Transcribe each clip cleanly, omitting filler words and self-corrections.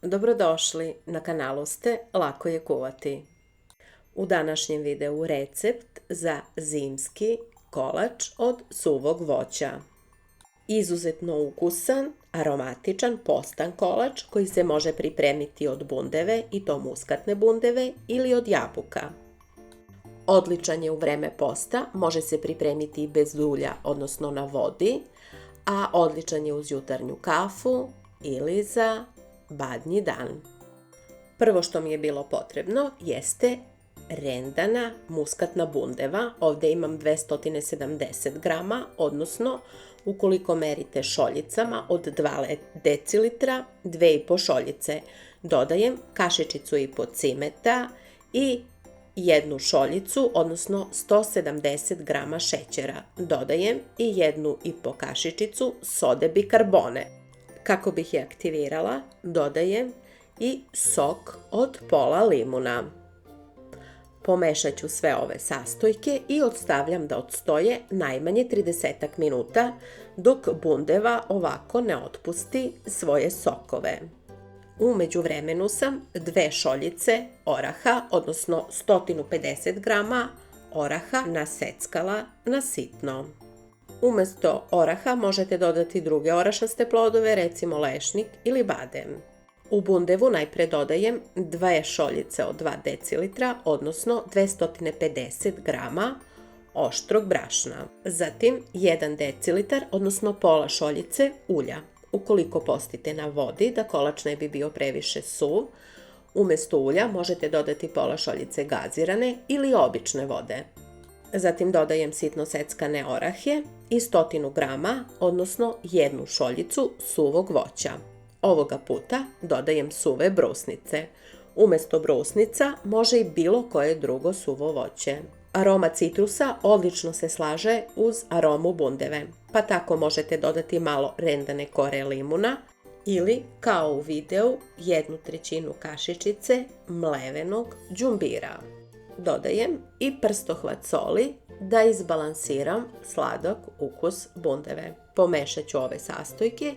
Dobrodošli, na kanalu ste Lako je kuvati. U današnjem videu recept za zimski kolač od suvog voća. Izuzetno ukusan, aromatičan, postan kolač koji se može pripremiti od bundeve i to muskatne bundeve ili od jabuka. Odličan je u vreme posta, može se pripremiti i bez ulja, odnosno na vodi, a odličan je uz jutarnju kafu ili za badnji dan. Prvo što mi je bilo potrebno jeste rendana muskatna bundeva. Ovdje imam 270 grama, odnosno ukoliko merite šoljicama od 2 decilitra, 2,5 šoljice. Dodajem kašičicu i po cimeta i jednu šoljicu, odnosno 170 grama šećera. Dodajem i 1,5 kašičicu sode bikarbone. Kako bih je aktivirala, dodajem i sok od pola limuna. Pomešat ću sve ove sastojke i ostavljam da odstoje najmanje 30 minuta dok bundeva ovako ne otpusti svoje sokove. U međuvremenu sam 2 šoljice oraha, odnosno 150 grama oraha naseckala na sitno. Umjesto oraha možete dodati druge orašaste plodove, recimo lešnik ili badem. U bundevu najpre dodajem 2 šoljice od 2 decilitra, odnosno 250 grama oštrog brašna. Zatim 1 decilitar, odnosno pola šoljice ulja. Ukoliko postite na vodi da kolač ne bi bio previše suv, umjesto ulja možete dodati pola šoljice gazirane ili obične vode. Zatim dodajem sitno seckane orahe i 100 grama, odnosno 1 šoljicu suvog voća. Ovoga puta dodajem suve brusnice. Umjesto brusnica može i bilo koje drugo suvo voće. Aroma citrusa odlično se slaže uz aromu bundeve, pa tako možete dodati malo rendane kore limuna ili, kao u videu, 1/3 kašičice mlevenog đumbira. Dodajem i prstohvat soli da izbalansiram sladak ukus bundeve. Pomešat ću ove sastojke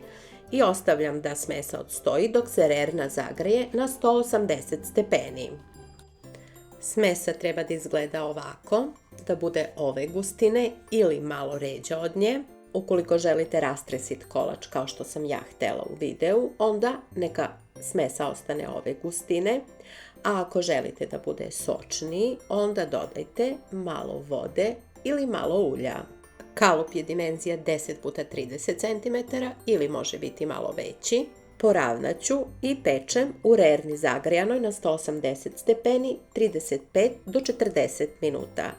i ostavljam da smesa odstoji dok se rerna zagreje na 180 stepeni. Smesa treba da izgleda ovako, da bude ove gustine ili malo ređa od nje. Ukoliko želite rastresit kolač kao što sam ja htjela u videu, onda neka smesa ostane ove gustine, a ako želite da bude sočniji, onda dodajte malo vode ili malo ulja. Kalup je dimenzija 10x30 cm ili može biti malo veći. Poravnat ću i pečem u rerni zagrejanoj na 180 stepeni 35 do 40 minuta.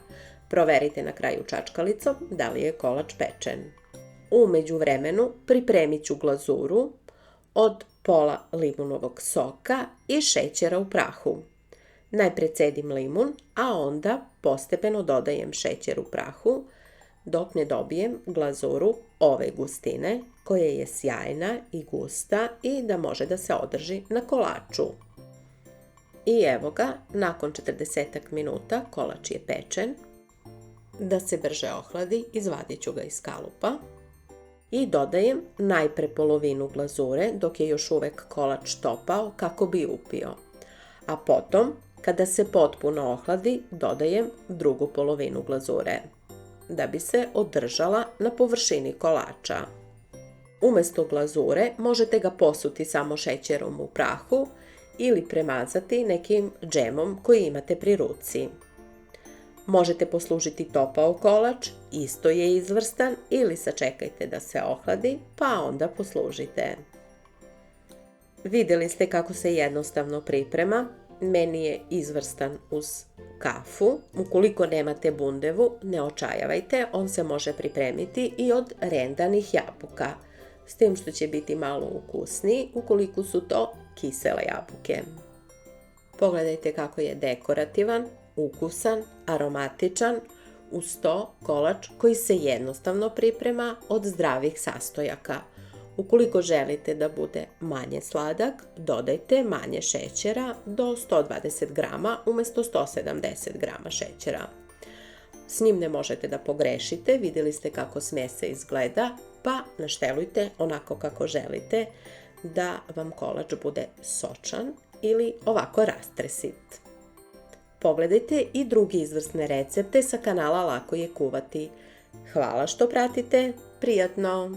Proverite na kraju čačkalicom da li je kolač pečen. U međuvremenu pripremit ću glazuru od pola limunovog soka i šećera u prahu. Najpre cedim limun, a onda postepeno dodajem šećer u prahu dok ne dobijem glazuru ove gustine koja je sjajna i gusta i da može da se održi na kolaču. I evo ga, nakon 40 minuta kolač je pečen. Da se brže ohladi, izvadit ću ga iz kalupa i dodajem najpre polovinu glazure dok je još uvek kolač topao kako bi upio. A potom, kada se potpuno ohladi, dodajem drugu polovinu glazure da bi se održala na površini kolača. Umjesto glazure možete ga posuti samo šećerom u prahu ili premazati nekim džemom koji imate pri ruci. Možete poslužiti topao kolač, isto je izvrstan, ili sačekajte da se ohladi pa onda poslužite. Vidjeli ste kako se jednostavno priprema. Meni je izvrstan uz kafu. Ukoliko nemate bundevu, ne očajavajte, on se može pripremiti i od rendanih jabuka, s tim što će biti malo ukusniji ukoliko su to kisele jabuke. Pogledajte kako je dekorativan, ukusan, aromatičan, uz to kolač koji se jednostavno priprema od zdravih sastojaka. Ukoliko želite da bude manje sladak, dodajte manje šećera do 120 grama umjesto 170 grama šećera. S njim ne možete da pogrešite, vidjeli ste kako smesa izgleda, pa naštelujte onako kako želite da vam kolač bude sočan ili ovako rastresit. Pogledajte i druge izvrsne recepte sa kanala Lako je kuvati. Hvala što pratite, prijatno!